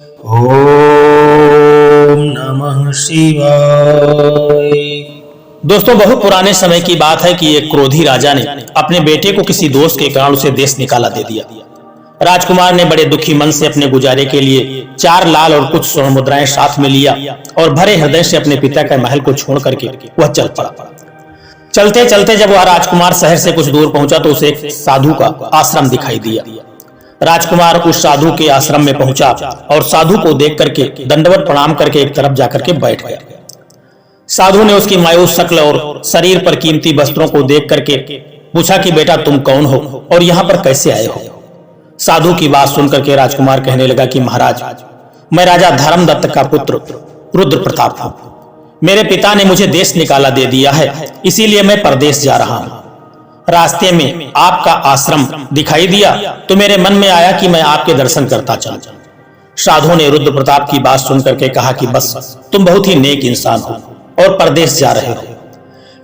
ओम नमः शिवाय। दोस्तों, बहुत पुराने समय की बात है कि एक क्रोधी राजा ने अपने बेटे को किसी दोस्त के कारण उसे देश निकाला दे दिया। राजकुमार ने बड़े दुखी मन से अपने गुजारे के लिए 4 लाल और कुछ स्वर्ण मुद्राएं साथ में लिया और भरे हृदय से अपने पिता के महल को छोड़ करके वह चल पड़ा। चलते चलते जब वह राजकुमार शहर से कुछ दूर पहुंचा तो उसे एक साधु का आश्रम दिखाई दिया। राजकुमार उस साधु के आश्रम में पहुंचा और साधु को देख करके दंडवत प्रणाम करके एक तरफ जाकर के बैठ गया। साधु ने उसकी मायूस शक्ल और शरीर पर कीमती वस्त्रों को देख करके पूछा कि बेटा तुम कौन हो और यहाँ पर कैसे आए हो। साधु की बात सुनकर के राजकुमार कहने लगा कि महाराज, मैं राजा धर्मदत्त का पुत्र रुद्र प्रताप हूँ। मेरे पिता ने मुझे देश निकाला दे दिया है, इसीलिए मैं परदेश जा रहा हूँ। रास्ते में आपका आश्रम दिखाई दिया तो मेरे मन में आया कि मैं आपके दर्शन करता चलूं। साधु ने रुद्र प्रताप की बात सुनकर के कहा कि बस तुम बहुत ही नेक इंसान हो और परदेश जा रहे हो,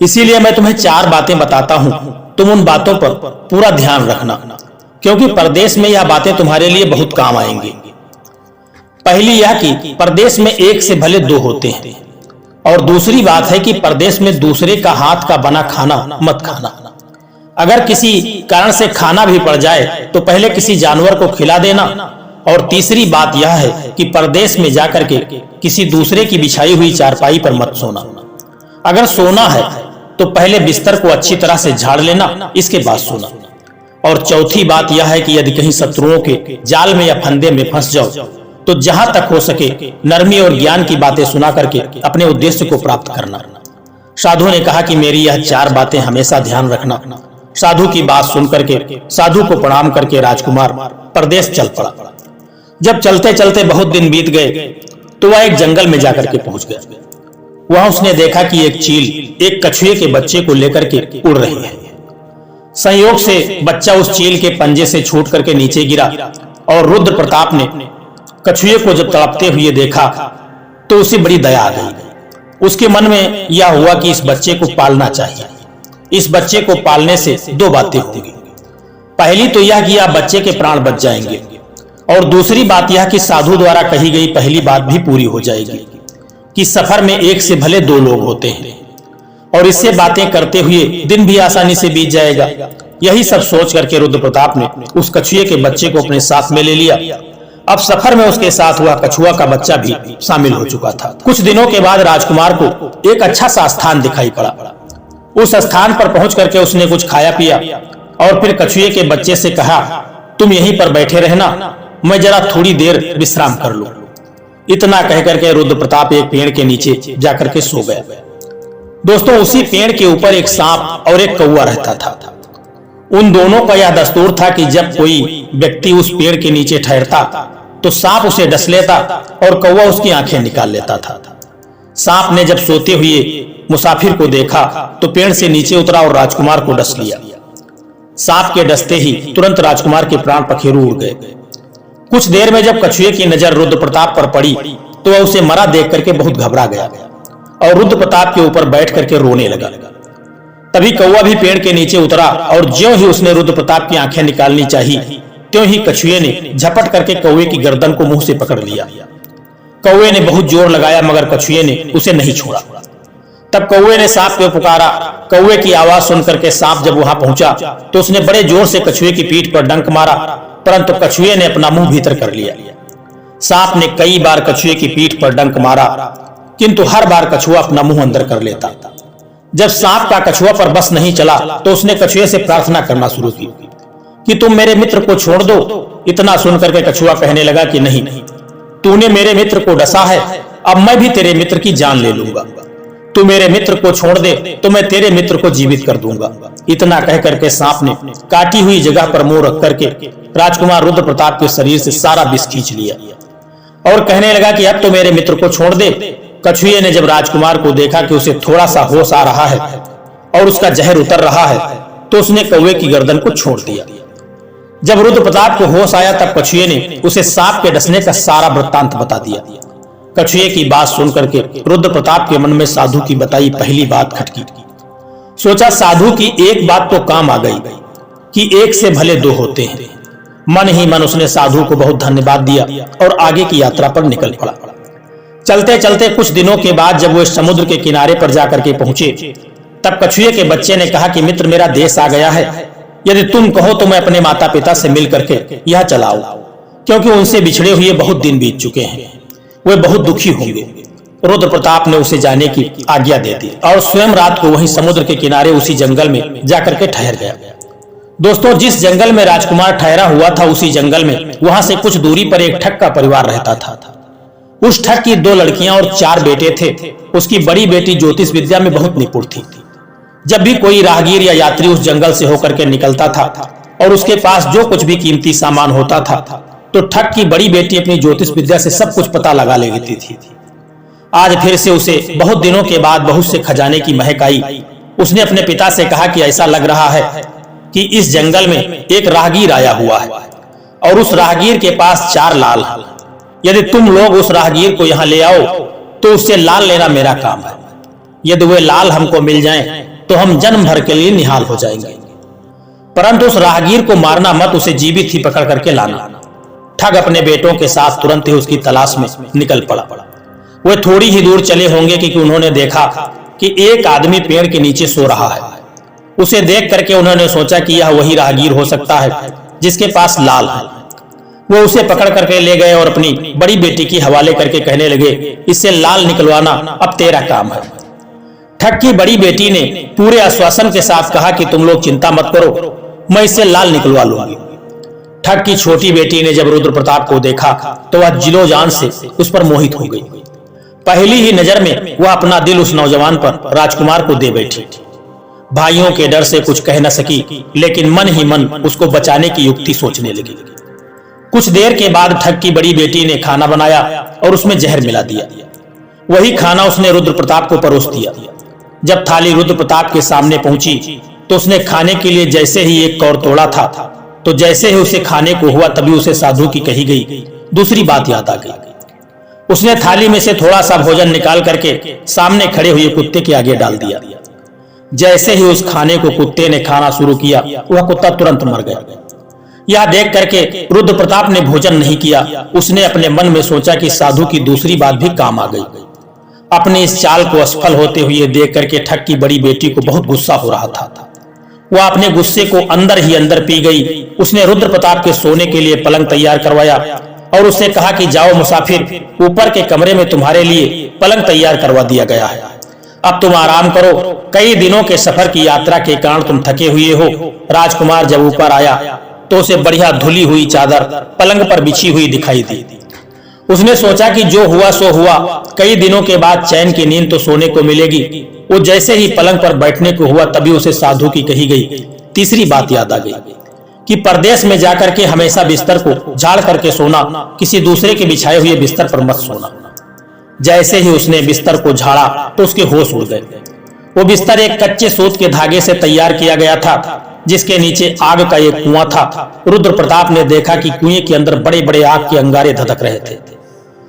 इसीलिए मैं तुम्हें 4 बातें बताता हूं। तुम उन बातों पर पूरा ध्यान रखना, क्योंकि परदेश में यह बातें तुम्हारे लिए बहुत काम आएंगी। पहली यह कि परदेश में एक से भले 2 होते हैं, और दूसरी बात है कि परदेश में दूसरे का हाथ का बना खाना मत खाना। अगर किसी कारण से खाना भी पड़ जाए तो पहले किसी जानवर को खिला देना। और तीसरी बात यह है कि परदेश में जाकर के किसी दूसरे की बिछाई हुई चारपाई पर मत सोना। अगर सोना है तो पहले बिस्तर को अच्छी तरह से झाड़ लेना, इसके बाद सोना। और चौथी बात यह है कि यदि कहीं शत्रुओं के जाल में या फंदे में फंस जाओ तो जहां तक हो सके नरमी और ज्ञान की बातें सुना करके अपने उद्देश्य को प्राप्त करना। साधु ने कहा कि मेरी यह 4 बातें हमेशा ध्यान रखना। साधु की बात सुनकर के साधु को प्रणाम करके राजकुमार परदेश चल पड़ा। जब चलते चलते बहुत दिन बीत गए तो वह एक जंगल में जाकर के पहुंच गया। वहां उसने देखा कि एक चील एक कछुए के बच्चे को लेकर के उड़ रही है। संयोग से बच्चा उस चील के पंजे से छूट करके नीचे गिरा और रुद्र प्रताप ने कछुए को जब तड़पते हुए देखा तो उसे बड़ी दया आ गई। उसके मन में यह हुआ कि इस बच्चे को पालना चाहिए। इस बच्चे को पालने से 2 बातें होंगी। पहली तो यह कि यह बच्चे के प्राण बच जाएंगे, और दूसरी बात यह कि साधु द्वारा कही गई पहली बात भी पूरी हो जाएगी कि सफर में एक से भले 2 लोग होते हैं, और इससे बातें करते हुए दिन भी आसानी से बीत जाएगा। यही सब सोच करके रुद्र प्रताप ने उस कछुए के बच्चे को अपने साथ में ले लिया। अब सफर में उसके साथ हुआ कछुआ का बच्चा भी शामिल हो चुका था। कुछ दिनों के बाद राजकुमार को एक अच्छा सा स्थान दिखाई पड़ा। उस स्थान पर पहुंच करके उसने कुछ खाया पिया और फिर कछुए के बच्चे से कहा, तुम यहीं पर बैठे रहना, मैं जरा थोड़ी देर विश्राम कर लूं। इतना कह करके रुद्र प्रताप एक पेड़ के नीचे जाकर के सो गया। दोस्तों, उसी पेड़ के ऊपर एक सांप और एक कौवा रहता था। उन दोनों का यह दस्तूर था कि जब कोई व्यक्ति उस पेड़ के नीचे ठहरता तो सांप उसे डस लेता और कौवा उसकी आंखें निकाल लेता था। सांप ने जब सोते हुए मुसाफिर को देखा तो पेड़ से नीचे उतरा और राजकुमार को डस लिया। सांप के डसते ही तुरंत राजकुमार के प्राण पखेरु उड़ गए। कुछ देर में जब कछुए की नजर रुद्र प्रताप पर पड़ी तो वह उसे मरा देख करके बहुत घबरा गया और रुद्र प्रताप के ऊपर बैठ करके रोने लगा। तभी कौवा भी पेड़ के नीचे उतरा और ज्यों ही उसने रुद्र प्रताप की आंखें निकालनी चाहिए त्यों ही कछुए ने झपट करके कौवे की गर्दन को मुंह से पकड़ लिया। कौवे ने बहुत जोर लगाया मगर कछुए ने उसे नहीं छोड़ा। तब कौवे ने सांप को पुकारा। कौवे की आवाज सुनकर के सांप जब वहां पहुंचा तो उसने बड़े जोर से कछुए की पीठ पर डंक मारा, परंतु कछुए ने अपना मुंह भीतर कर लिया। सांप ने कई बार कछुए की पीठ पर डंक मारा, किंतु हर बार कछुआ अपना मुंह अंदर कर लेता। जब सांप का कछुआ पर बस नहीं चला तो उसने कछुए से प्रार्थना करना शुरू की कि तुम मेरे मित्र को छोड़ दो। इतना सुनकर के कछुआ कहने लगा कि नहीं, तूने मेरे मित्र को डसा है, अब मैं भी तेरे मित्र की जान ले लूंगा। तू मेरे मित्र को छोड़ दे तो मैं तेरे मित्र को जीवित कर दूंगा। इतना कह करके सांप ने काटी हुई जगह पर मुंह रख करके राजकुमार रुद्र प्रताप के शरीर से सारा विष खींच लिया और कहने लगा कि अब तो मेरे मित्र को छोड़ दे। कछुए ने जब राजकुमार को देखा कि उसे थोड़ा सा होश आ रहा है और उसका जहर उतर रहा है तो उसने कौवे की गर्दन को छोड़ दिया। जब रुद्र प्रताप को होश आया तब कछुए ने उसे सांप के डसने का सारा वृत्तांत बता दिया। कछुए की बात सुनकर के रुद्र प्रताप के मन में साधु की बताई पहली बात खटकी। सोचा साधु की एक बात तो काम आ गई कि एक से भले 2 होते हैं। मन ही मन उसने साधु को बहुत धन्यवाद दिया और आगे की यात्रा पर निकल पड़ा। चलते चलते कुछ दिनों के बाद जब वो समुद्र के किनारे पर जाकर के पहुंचे, तब कछुए के बच्चे ने कहा कि मित्र, मेरा देश आ गया है, यदि तुम कहो तो मैं अपने माता पिता से मिल करके यह चलाऊं, क्योंकि उनसे बिछड़े हुए बहुत दिन बीत चुके हैं, वे बहुत दुखी होंगे। रुद्र प्रताप ने उसे जाने की आज्ञा दे दी और स्वयं रात को वहीं समुद्र के किनारे उसी जंगल में जाकर के ठहर गया। दोस्तों, जिस जंगल में राजकुमार ठहरा हुआ था, उसी जंगल में वहां से कुछ दूरी पर एक ठग का परिवार रहता था। उस ठग की 2 लड़कियां और 4 बेटे थे। उसकी बड़ी बेटी ज्योतिष विद्या में बहुत निपुण थी। जब भी कोई राहगीर या यात्री उस जंगल से होकर के निकलता था और उसके पास जो कुछ भी कीमती सामान होता था, तो ठग की बड़ी बेटी अपनी ज्योतिष विद्या से सब कुछ पता लगा लेती थी। आज फिर से उसे बहुत दिनों के बाद बहुत से खजाने की महक आई। उसने अपने पिता से कहा कि ऐसा लग रहा है कि इस जंगल में एक राहगीर आया हुआ है और उस राहगीर के पास 4 लाल हैं। यदि तुम लोग उस राहगीर को यहाँ ले आओ तो उससे लाल लेना मेरा काम है। यदि वे लाल हमको मिल जाएं तो हम जन्म भर के लिए निहाल हो जाएंगे, परंतु उस राहगीर को मारना मत, उसे जीवित ही पकड़ करके लाना। ठग अपने बेटों के साथ तुरंत ही उसकी तलाश में निकल पड़ा। वे थोड़ी ही दूर चले होंगे कि उन्होंने देखा कि एक आदमी पेड़ के नीचे सो रहा है। उसे देख करके उन्होंने सोचा कि यह वही राहगीर हो सकता है जिसके पास लाल है। वो उसे पकड़ करके ले गए और अपनी बड़ी बेटी की हवाले करके कहने लगे, इससे लाल निकलवाना अब तेरा काम है। ठग की बड़ी बेटी ने पूरे आश्वासन के साथ कहा कि तुम लोग चिंता मत करो, मैं इससे लाल निकलवा लूंगी। ठग की छोटी बेटी ने जब रुद्र प्रताप को देखा तो वह जिलो जान से उस पर मोहित हो गई। पहली ही नजर में वह अपना दिल उस नौजवान पर राजकुमार को दे बैठी। भाइयों के डर से कुछ कह न सकी, लेकिन मन ही मन उसको बचाने की युक्ति सोचने लगी। कुछ देर के बाद ठग की बड़ी बेटी ने खाना बनाया और उसमें जहर मिला दिया। वही खाना उसने रुद्र प्रताप को परोस दिया। जब थाली रुद्र प्रताप के सामने पहुंची तो उसने खाने के लिए जैसे ही एक कौर तोड़ा था, तो जैसे ही उसे खाने को हुआ तभी उसे साधु की कही गई दूसरी बात याद आ गई। उसने थाली में से थोड़ा सा भोजन निकाल करके सामने खड़े हुए कुत्ते के आगे डाल दिया। जैसे ही उस खाने को कुत्ते ने खाना शुरू किया, वह कुत्ता तुरंत मर गया। यह देख करके रुद्र प्रताप ने भोजन नहीं किया। उसने अपने मन में सोचा कि साधु की दूसरी बात भी काम आ गई। अपनी इस चाल को असफल होते हुए देख करके ठग की बड़ी बेटी को बहुत गुस्सा हो रहा था। वह अपने गुस्से को अंदर ही अंदर पी गई। उसने रुद्र प्रताप के सोने के लिए पलंग तैयार करवाया और उससे कहा कि जाओ मुसाफिर, ऊपर के कमरे में तुम्हारे लिए पलंग तैयार करवा दिया गया है, अब तुम आराम करो। कई दिनों के सफर की यात्रा के कारण तुम थके हुए हो। राजकुमार जब ऊपर आया तो उसे बढ़िया धुली हुई चादर पलंग पर बिछी हुई दिखाई दी। उसने सोचा कि जो हुआ सो हुआ, कई दिनों के बाद चैन की नींद तो सोने को मिलेगी। वो जैसे ही पलंग पर बैठने को हुआ तभी उसे साधु की कही गई तीसरी बात याद आ गई कि परदेश में जाकर के हमेशा बिस्तर को झाड़ करके सोना, किसी दूसरे के बिछाए हुए बिस्तर पर मत सोना। जैसे ही उसने बिस्तर को झाड़ा तो उसके होश उड़ गए। वो बिस्तर एक कच्चे सूत के धागे से तैयार किया गया था, जिसके नीचे आग का एक कुआं था। रुद्र प्रताप ने देखा कि कुएं के अंदर बड़े बड़े आग के अंगारे धधक रहे थे।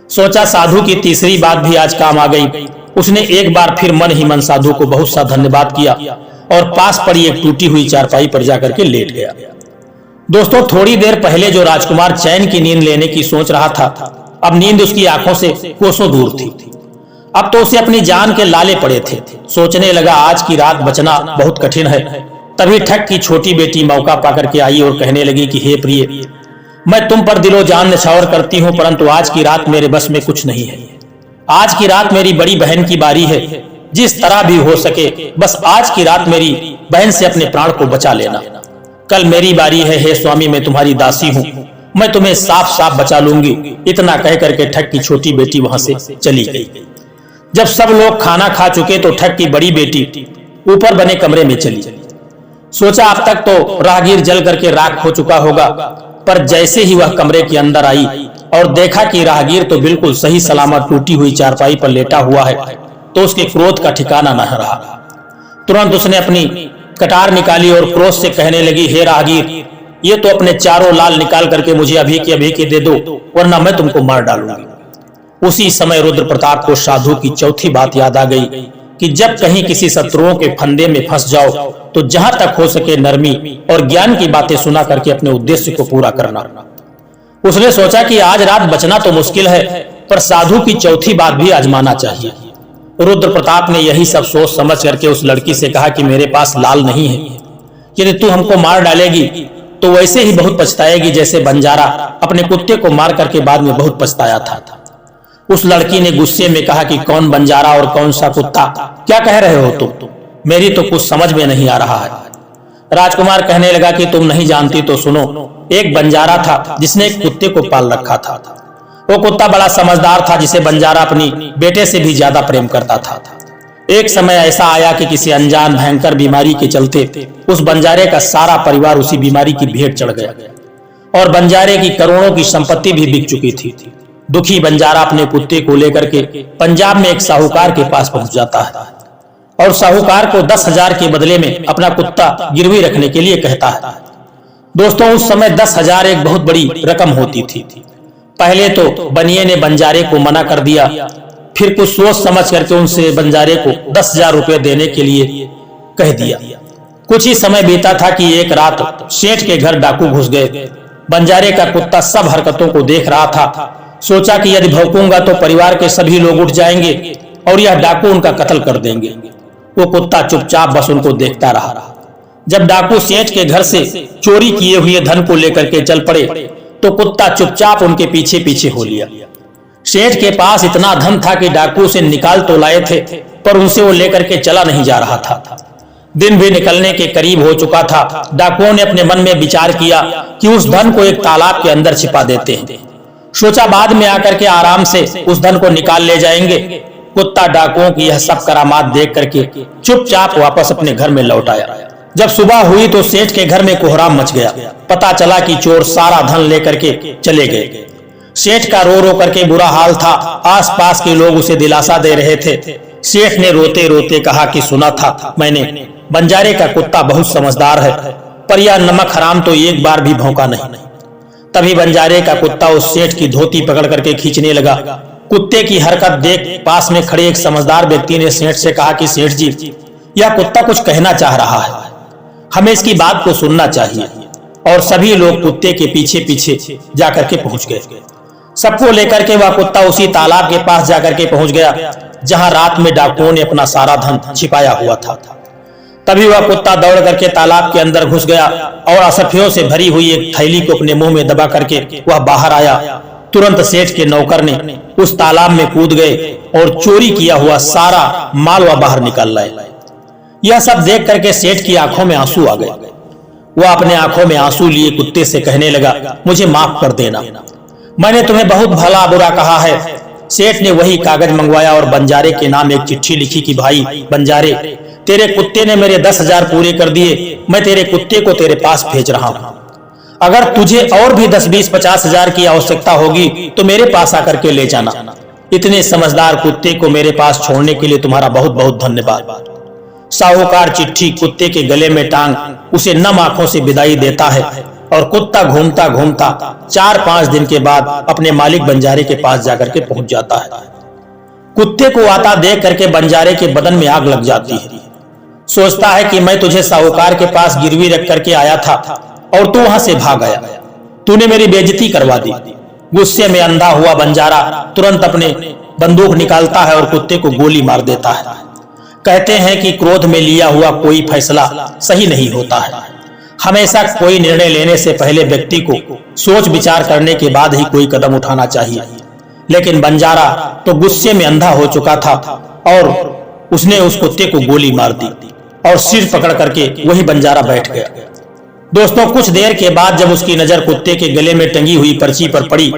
सोचा साधु की तीसरी बात भी आज काम आ गई। उसने एक बार फिर मन ही मन साधु को बहुत सा धन्यवाद किया और पास पड़ी एक टूटी हुई चारपाई पर जाकर के लेट गया। दोस्तों, थोड़ी देर पहले जो राजकुमार चैन की नींद लेने की सोच रहा था, अब नींद उसकी आंखों से कोसों दूर थी। अब तो उसे अपनी जान के लाले पड़े थे। सोचने लगा आज की रात बचना बहुत कठिन है। तभी ठग की छोटी बेटी मौका पाकर के आई और कहने लगी कि हे प्रिय, मैं तुम पर दिलो जान न्यौछावर करती हूँ, परंतु आज की रात मेरे बस में कुछ नहीं है। आज की रात मेरी बड़ी बहन की बारी है। जिस तरह भी हो सके बस आज की रात मेरी बहन से अपने प्राण को बचा लेना। कल मेरी बारी है, हे स्वामी, मैं तुम्हारी दासी हूँ, मैं तुम्हें साफ साफ बचा लूंगी। इतना कह करके ठग की छोटी बेटी वहां से चली गई। जब सब लोग खाना खा चुके तो ठग की बड़ी बेटी ऊपर बने कमरे में चली। सोचा अब तक तो राहगीर जल करके राख हो चुका होगा, पर जैसे ही वह कमरे के अंदर आई और देखा कि राहगीर तो बिल्कुल सही सलामत टूटी हुई चारपाई पर लेटा हुआ है, तो उसके क्रोध का ठिकाना न रहा। तुरंत उसने अपनी कटार निकाली और क्रोध से कहने लगी, हे राहगीर, ये तो अपने चारों लाल निकाल करके मुझे अभी के दे दो, वरना मैं तुमको मार डालूंगी। उसी समय रुद्र प्रताप को साधु की चौथी बात याद आ गई कि जब कहीं किसी शत्रुओं के फंदे में फंस जाओ तो जहां तक हो सके नरमी और ज्ञान की बातें सुना करके अपने उद्देश्य को पूरा करना। उसने सोचा कि आज रात बचना तो मुश्किल है, पर साधु की चौथी बात भी आजमाना चाहिए। रुद्र प्रताप ने यही सब सोच समझ करके उस लड़की से कहा कि मेरे पास लाल नहीं है, यदि तू हमको मार डालेगी तो वैसे ही बहुत पछताएगी जैसे बंजारा अपने कुत्ते को मार करके बाद में बहुत पछताया था। उस लड़की ने गुस्से में कहा कि कौन बंजारा और कौन सा कुत्ता, क्या कह रहे हो तुम? मेरी तो कुछ समझ में नहीं आ रहा है। राजकुमार कहने लगा कि तुम नहीं जानती तो सुनो। एक बंजारा था जिसने एक कुत्ते को पाल रखा था। वो कुत्ता बड़ा समझदार था, जिसे बंजारा अपनी बेटे से भी ज्यादा प्रेम करता था। एक समय ऐसा आया कि किसी अनजान भयंकर बीमारी के चलते उस बंजारे का सारा परिवार उसी बीमारी की भेंट चढ़ गया और बंजारे की करोड़ों की संपत्ति भी बिक चुकी थी। दुखी बंजारा अपने कुत्ते को लेकर के पंजाब में एक साहूकार के पास पहुंच जाता है और साहूकार को 10,000 के बदले में अपना कुत्ता गिरवी रखने के लिए कहता है। दोस्तों, उस समय 10,000 एक बहुत बड़ी रकम होती थी। पहले तो बनिए ने बंजारे को मना कर दिया, फिर कुछ सोच समझ करके उनसे बंजारे को 10,000 रुपए देने के लिए कह दिया। कुछ ही समय बीता था कि एक रात सेठ के घर डाकू घुस गए। बंजारे का कुत्ता सब हरकतों को देख रहा था। सोचा कि यदि भौंकूंगा तो परिवार के सभी लोग उठ जाएंगे और यह डाकू उनका कत्ल कर देंगे। वो कुत्ता चुपचाप बस उनको देखता रहा। जब डाकू सेठ के घर से चोरी किए हुए धन को लेकर के चल पड़े तो कुत्ता चुपचाप उनके पीछे पीछे हो लिया। सेठ के पास इतना धन था कि डाकू से निकाल तो लाए थे, पर उनसे वो लेकर के चला नहीं जा रहा था। दिन भी निकलने के करीब हो चुका था। डाकुओं ने अपने मन में विचार किया कि उस धन को एक तालाब के अंदर छिपा देते हैं। सोचा बाद में आकर के आराम से उस धन को निकाल ले जाएंगे। कुत्ता डाकुओं की यह सब करामात देख करके चुपचाप वापस अपने घर में लौट आया। जब सुबह हुई तो सेठ के घर में कोहराम मच गया। पता चला कि चोर सारा धन लेकर के चले गए। सेठ का रो रो करके बुरा हाल था। आसपास के लोग उसे दिलासा दे रहे थे। सेठ ने रोते रोते कहा कि सुना था मैंने, बंजारे का कुत्ता बहुत समझदार है, पर यह नमक हराम तो एक बार भी भौंका नहीं। तभी बंजारे का कुत्ता उस सेठ की धोती पकड़ करके खींचने लगा। कुत्ते की हरकत देख पास में खड़े एक समझदार व्यक्ति ने सेठ से कहा कि सेठ जी, यह कुत्ता कुछ कहना चाह रहा है, हमें इसकी बात को सुनना चाहिए। और सभी लोग कुत्ते के पीछे पीछे जाकर के पहुंच गए। सबको लेकर के वह कुत्ता उसी तालाब के पास जाकर के पहुंच गया जहां रात में डाकुओं ने अपना सारा धन छिपाया हुआ था। तभी वह कुत्ता दौड़ करके तालाब के अंदर घुस गया और असफियों से भरी हुई एक थैली को अपने मुंह में दबा करके वह बाहर आया। तुरंत सेठ के नौकर ने उस तालाब में कूद गए और चोरी किया हुआ सारा माल वह बाहर निकाल लाए। यह सब देख करके सेठ की आंखों में आंसू आ गए। वह अपने आंखों में आंसू लिए कुत्ते से कहने लगा, मुझे माफ कर देना, मैंने तुम्हें बहुत भला बुरा कहा है। सेठ ने वही कागज मंगवाया और बंजारे के नाम एक चिट्ठी लिखी कि भाई बंजारे, तेरे कुत्ते ने मेरे 10,000 पूरे कर दिए, मैं तेरे कुत्ते को तेरे पास भेज रहा हूं। अगर तुझे और भी 10, 20, 50 हजार की आवश्यकता होगी तो मेरे पास आकर के ले जाना। इतने समझदार कुत्ते को मेरे पास छोड़ने के लिए तुम्हारा बहुत बहुत धन्यवाद। साहूकार चिट्ठी कुत्ते के गले में टांग उसे नम आंखों से विदाई देता है और कुत्ता घूमता घूमता 4-5 दिन के बाद अपने मालिक बंजारे के पास जाकर के पहुंच जाता है। कुत्ते को आता देख करके बंजारे के बदन में आग लग जाती है। सोचता है कि मैं तुझे साहूकार के पास गिरवी रख करके आया था और तू वहां से भाग गया, तूने मेरी बेइज्जती करवा दी। गुस्से में अंधा हुआ बंजारा तुरंत अपने बंदूक निकालता है और कुत्ते को गोली मार देता है। कहते हैं कि क्रोध में लिया हुआ कोई फैसला सही नहीं होता है। हमेशा कोई निर्णय लेने से पहले व्यक्ति को सोच विचार करने के बाद ही कोई कदम उठाना चाहिए। लेकिन बंजारा तो गुस्से में अंधा हो चुका था और उसने उस कुत्ते को गोली मार दी और सिर पकड़ करके वही बंजारा बैठ गया। दोस्तों, कुछ देर के बाद जब उसकी नजर कुत्ते के गले में टंगी हुई पर्ची पर पड़ी,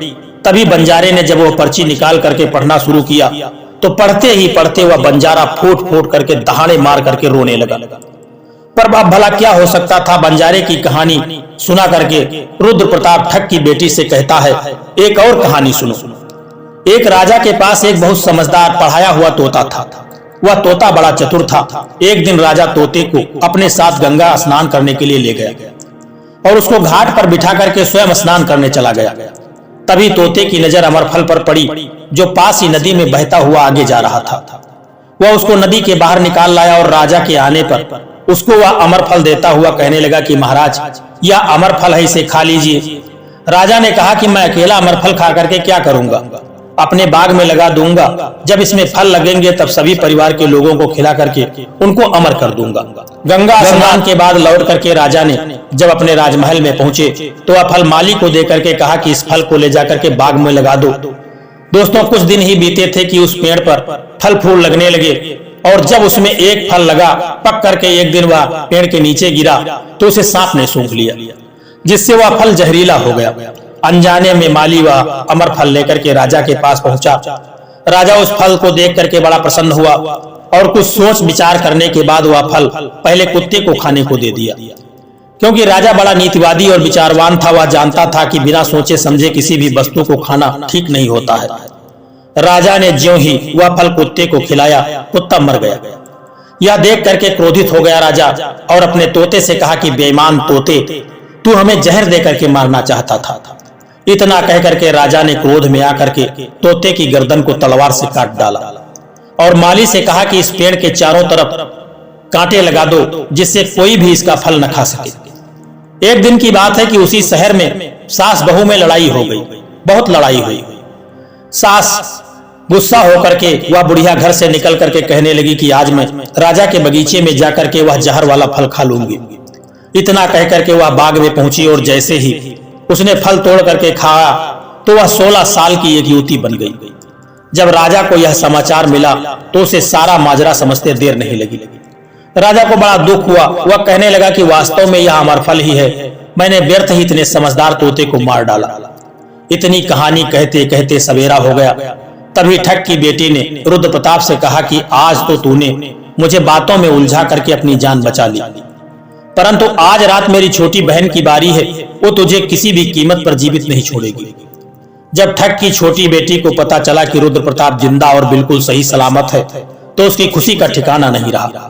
तभी बंजारे ने जब वह पर्ची निकाल करके पढ़ना शुरू किया तो पढ़ते ही पढ़ते वह बंजारा फूट फूट करके दहाड़े मार करके रोने लगा। पर अब भला क्या हो सकता था। बंजारे की कहानी सुना करके रुद्र प्रताप ठग की बेटी से कहता है, एक और कहानी सुनो। एक राजा के पास एक बहुत समझदार पढ़ाया हुआ तोता था। वह तोता बड़ा चतुर था। एक दिन राजा तोते को अपने साथ गंगा स्नान करने के लिए ले गया और उसको घाट पर बिठा करके स्वयं स्नान करने चला गया। तभी तोते की नजर अमरफल पर पड़ी जो पास ही नदी में बहता हुआ आगे जा रहा था। वह उसको नदी के बाहर निकाल लाया और राजा के आने पर उसको वह अमर फल देता हुआ कहने लगा कि महाराज, यह अमर फल है, इसे खा लीजिए। राजा ने कहा कि मैं अकेला अमर फल खा करके क्या करूंगा, अपने बाग में लगा दूंगा, जब इसमें फल लगेंगे तब सभी परिवार के लोगों को खिला करके उनको अमर कर दूंगा। गंगा स्नान के बाद लौट करके राजा ने जब अपने राजमहल में पहुंचे तो वह फल माली को दे करके कहा कि इस फल को ले जाकर के बाग में लगा दो। दोस्तों, कुछ दिन ही बीते थे कि उस पेड़ पर फल फूल लगने लगे और जब उसमें एक फल लगा, पक करके एक दिन वह पेड़ के नीचे गिरा तो उसे सांप ने सूंघ लिया, जिससे वह फल जहरीला हो गया। अनजाने में माली वह अमर फल लेकर के राजा के पास पहुंचा। राजा उस फल को देख करके बड़ा प्रसन्न हुआ और कुछ सोच विचार करने के बाद वह फल पहले कुत्ते को खाने को दे दिया। क्योंकि राजा बड़ा नीतिवादी और विचारवान था, वह जानता था कि बिना सोचे समझे किसी भी वस्तु को खाना ठीक नहीं होता है। राजा ने ज्यों ही वह फल कुत्ते को खिलाया, कुत्ता मर गया। यह देख करके क्रोधित हो गया राजा और अपने तोते से कहा कि बेईमान तोते, तू हमें जहर दे करके मारना चाहता था। इतना कह करके राजा ने क्रोध में आकर के तोते की गर्दन को तलवार से काट डाला और माली से कहा कि इस पेड़ के चारों तरफ कांटे लगा दो, जिससे कोई भी इसका फल न खा सके। एक दिन की बात है कि उसी शहर में सास बहू में लड़ाई हो गई, बहुत लड़ाई हुई। सास गुस्सा होकर के वह बुढ़िया घर से निकल करके कहने लगी कि आज मैं राजा के बगीचे में जाकर के वह जहर वाला फल खा लूंगी। इतना कह करके वह बाग में पहुंची और जैसे ही उसने फल तोड़ करके खाया तो वह 16 साल की एक युवती बन गई। जब राजा को यह समाचार मिला तो उसे सारा माजरा समझते देर नहीं लगी। राजा को बड़ा दुख हुआ। वह कहने लगा कि वास्तव में यह अमर फल ही है, मैंने व्यर्थ ही इतने समझदार तोते को मार डाला। इतनी कहानी कहते कहते सवेरा हो गया। तभी ठग की बेटी ने रुद्र प्रताप से कहा कि आज तो तूने मुझे बातों में उलझा करके अपनी जान बचा ली, परंतु आज रात मेरी छोटी बहन की बारी है, वो तुझे किसी भी कीमत पर जीवित नहीं छोड़ेगी। जब ठग की छोटी बेटी को पता चला कि रुद्र प्रताप जिंदा और बिल्कुल सही सलामत है तो उसकी खुशी का ठिकाना नहीं रहा।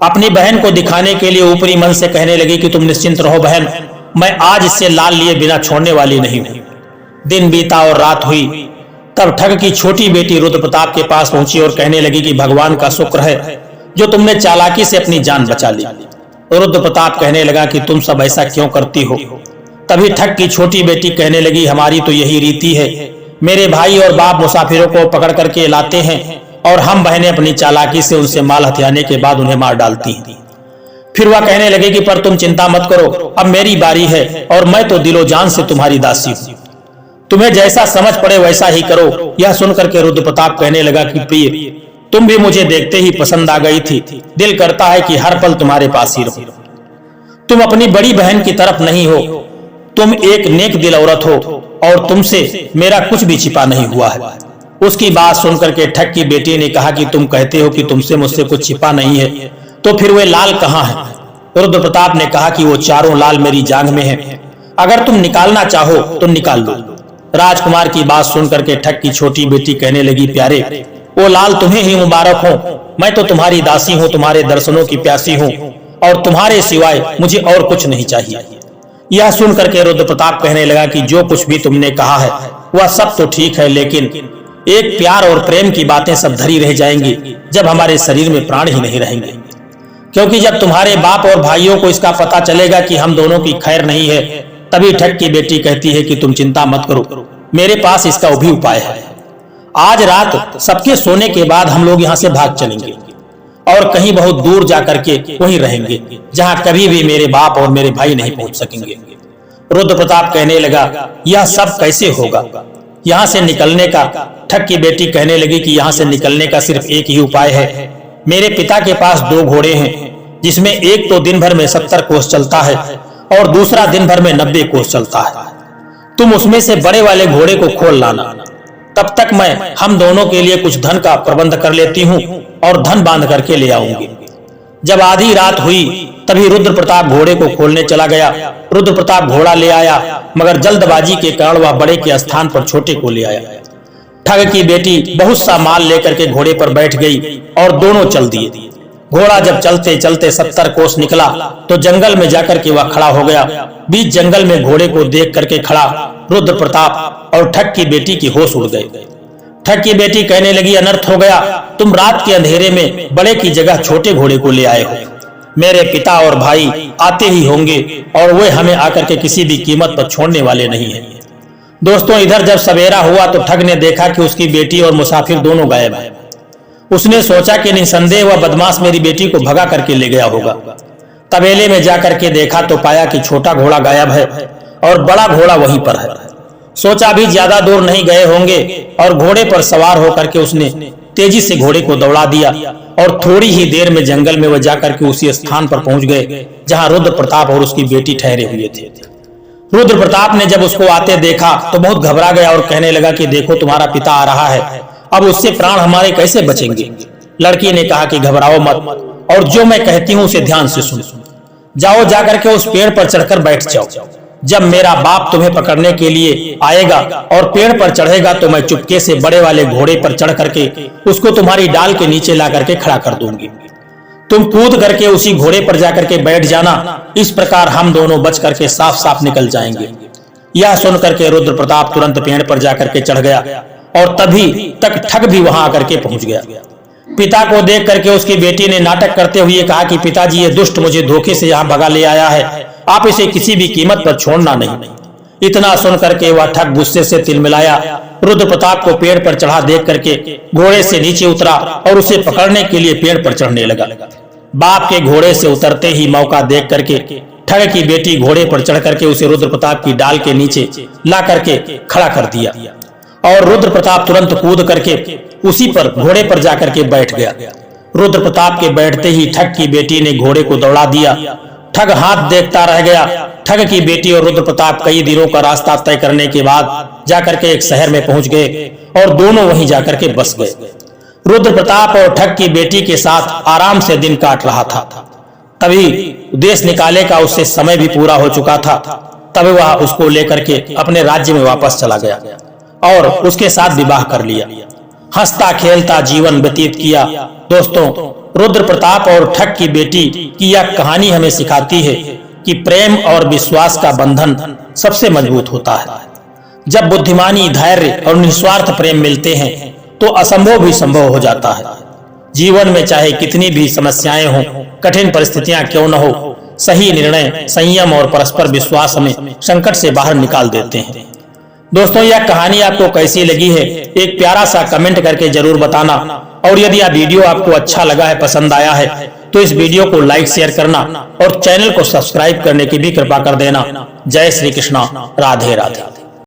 अपनी बहन को दिखाने के लिए ऊपरी मन से कहने लगी कि तुम निश्चिंत रहो बहन, मैं आज इससे लाल लिए बिना छोड़ने वाली नहीं हूं। दिन बीता और रात हुई, तब ठग की छोटी बेटी रुद्र प्रताप के पास पहुंची और कहने लगी कि भगवान का शुक्र है जो तुमने चालाकी से अपनी जान बचा ली। रुद्र प्रताप कहने लगा कि तुम सब ऐसा क्यों करती हो। तभी ठग की छोटी बेटी कहने लगी, हमारी तो यही रीति है, मेरे भाई और बाप मुसाफिरों को पकड़ करके लाते हैं और हम बहनें अपनी चालाकी से उनसे माल हथियाने के बाद उन्हें मार डालती हैं। फिर वह कहने लगे कि पर तुम चिंता मत करो, अब मेरी बारी है और मैं तो दिलो जान से तुम्हारी दासी हूं, तुम्हें जैसा समझ पड़े वैसा ही करो। यह सुनकर के रुद्र प्रताप कहने लगा कि प्रिय, तुम भी मुझे देखते ही पसंद आ गई थी, दिल करता है कि हर पल तुम्हारे पास ही रहूं। तुम अपनी बड़ी बहन की तरफ नहीं हो, तुम एक नेक दिल औरत हो और तुमसे मेरा कुछ भी छिपा नहीं हुआ है। उसकी बात सुनकर के ठग की बेटी ने कहा कि तुम कहते हो कि तुमसे मुझसे कुछ छिपा नहीं है, तो फिर वे लाल कहाँ हैं? रुद्र प्रताप ने कहा कि वो चारों लाल मेरी जांघ में हैं, अगर तुम निकालना चाहो तो निकाल लो। राजकुमार की बात सुनकर के ठग की छोटी बेटी कहने लगी, प्यारे वो लाल तुम्हें ही मुबारक हो, मैं तो तुम्हारी दासी हूँ, तुम्हारे दर्शनों की प्यासी हूँ और तुम्हारे सिवाय मुझे और कुछ नहीं चाहिए। यह सुनकर के रुद्र प्रताप कहने लगा कि जो कुछ भी तुमने कहा है वह सब तो ठीक है, लेकिन एक प्यार और प्रेम की बातें सब धरी रह जाएंगी जब हमारे शरीर में प्राण ही नहीं रहेंगे। क्योंकि जब तुम्हारे बाप और भाइयों को इसका पता चलेगा कि हम दोनों की खैर नहीं है, तभी ठग की बेटी कहती है कि तुम चिंता मत करो, मेरे पास इसका भी उपाय है। आज रात सबके सोने के बाद हम लोग यहाँ से भाग चलेंगे और कहीं बहुत दूर जाकर के वहीं रहेंगे, जहाँ कभी भी मेरे बाप और मेरे भाई नहीं पहुंच सकेंगे। रुद्र प्रताप कहने लगा, यह सब कैसे होगा, यहाँ से निकलने का? ठग की बेटी कहने लगी कि यहाँ से निकलने का सिर्फ एक ही उपाय है। मेरे पिता के पास 2 घोड़े हैं, जिसमें एक तो दिन भर में 70 कोस चलता है और दूसरा दिन भर में 90 कोस चलता है। तुम उसमें से बड़े वाले घोड़े को खोल लाना, तब तक मैं हम दोनों के लिए कुछ धन का प्रबंध कर लेती हूँ और धन बांध करके ले आऊंगी। जब आधी रात हुई तभी रुद्र प्रताप घोड़े को खोलने चला गया। रुद्र प्रताप घोड़ा ले आया, मगर जल्दबाजी के कारण वह बड़े के स्थान पर छोटे को ले आया। ठग की बेटी बहुत सा माल लेकर के घोड़े पर बैठ गई और दोनों चल दिए। घोड़ा जब चलते चलते 70 कोस निकला तो जंगल में जाकर के वह खड़ा हो गया। बीच जंगल में घोड़े को देख करके खड़ा रुद्र प्रताप और ठग की बेटी की होश उड़ गए। ठग की बेटी कहने लगी, अनर्थ हो गया, तुम रात के अंधेरे में बड़े की जगह छोटे घोड़े को ले आए हो। मेरे पिता और भाई आते ही होंगे और वे हमें आकर के किसी भी कीमत पर छोड़ने वाले नहीं हैं। दोस्तों, इधर जब सवेरा हुआ तो ठग ने देखा कि उसकी बेटी और मुसाफिर दोनों गायब हैं। उसने सोचा कि निसंदेह वह बदमाश मेरी बेटी को भगा करके ले गया होगा। तबेले में जाकर के देखा तो पाया कि छोटा घोड़ा गायब है और बड़ा घोड़ा वहीं पर है। सोचा अभी ज्यादा दूर नहीं गए होंगे और घोड़े पर सवार होकर के उसने तेजी से घोड़े को दौड़ा दिया और थोड़ी ही देर में जंगल में वह जाकर के उसी स्थान पर पहुंच गए जहां रुद्र प्रताप और उसकी बेटी ठहरे हुए थे। रुद्र प्रताप ने जब उसको आते देखा तो बहुत घबरा गया और कहने लगा कि देखो, तुम्हारा पिता आ रहा है, अब उससे प्राण हमारे कैसे बचेंगे। लड़की ने कहा कि घबराओ मत और जो मैं कहती हूँ उसे ध्यान से सुनो। जाओ, जाकर के उस पेड़ पर चढ़कर बैठ जाओ। जब मेरा बाप तुम्हें पकड़ने के लिए आएगा और पेड़ पर चढ़ेगा तो मैं चुपके से बड़े वाले घोड़े पर चढ़ करके उसको तुम्हारी डाल के नीचे ला करके खड़ा कर दूंगी। तुम कूद करके उसी घोड़े पर जाकर के बैठ जाना। इस प्रकार हम दोनों बच करके साफ साफ निकल जाएंगे। यह सुनकर के रुद्र प्रताप तुरंत पेड़ पर जाकर के चढ़ गया और तभी तक ठग भी वहां आकर के पहुंच गया। पिता को देख करके उसकी बेटी ने नाटक करते हुए कहा कि पिताजी, ये दुष्ट मुझे धोखे से यहाँ भगा ले आया है, आप इसे किसी भी कीमत पर छोड़ना नहीं। इतना सुन करके वह ठग गुस्से से तिलमिलाया। रुद्र प्रताप को पेड़ पर चढ़ा देख करके घोड़े से नीचे उतरा और उसे पकड़ने के लिए पेड़ पर चढ़ने लगा। बाप के घोड़े से उतरते ही मौका देख करके ठग की बेटी घोड़े पर चढ़ करके उसे रुद्र प्रताप की डाल के नीचे ला करके खड़ा कर दिया और रुद्र प्रताप तुरंत कूद करके उसी पर घोड़े पर जाकर के बैठ गया। रुद्र प्रताप के बैठते ही ठग की बेटी ने घोड़े को दौड़ा दिया। ठग हाथ देखता रह गया। ठग की बेटी और रुद्र प्रताप कई दिनों का रास्ता तय करने के बाद जाकर के एक शहर में पहुंच गए और दोनों वहीं जाकर के बस गए। रुद्र प्रताप और ठग की बेटी के साथ आराम से दिन काट रहा था। तभी देश निकाले का उससे समय भी पूरा हो चुका था। तभी वह उसको लेकर के अपने राज्य में वापस चला गया और उसके साथ विवाह कर लिया। हंसता खेलता जीवन व्यतीत किया। दोस्तों, रुद्र प्रताप और ठग की बेटी की यह कहानी हमें सिखाती है कि प्रेम और विश्वास का बंधन सबसे मजबूत होता है। जब बुद्धिमानी, धैर्य और निस्वार्थ प्रेम मिलते हैं तो असंभव भी संभव हो जाता है। जीवन में चाहे कितनी भी समस्याएं हों, कठिन परिस्थितियां क्यों न हो, सही निर्णय, संयम और परस्पर विश्वास हमें संकट से बाहर निकाल देते हैं। दोस्तों, यह कहानी आपको कैसी लगी है एक प्यारा सा कमेंट करके जरूर बताना और यदि यह वीडियो आपको अच्छा लगा है, पसंद आया है तो इस वीडियो को लाइक, शेयर करना और चैनल को सब्सक्राइब करने की भी कृपा कर देना। जय श्री कृष्णा, राधे राधे।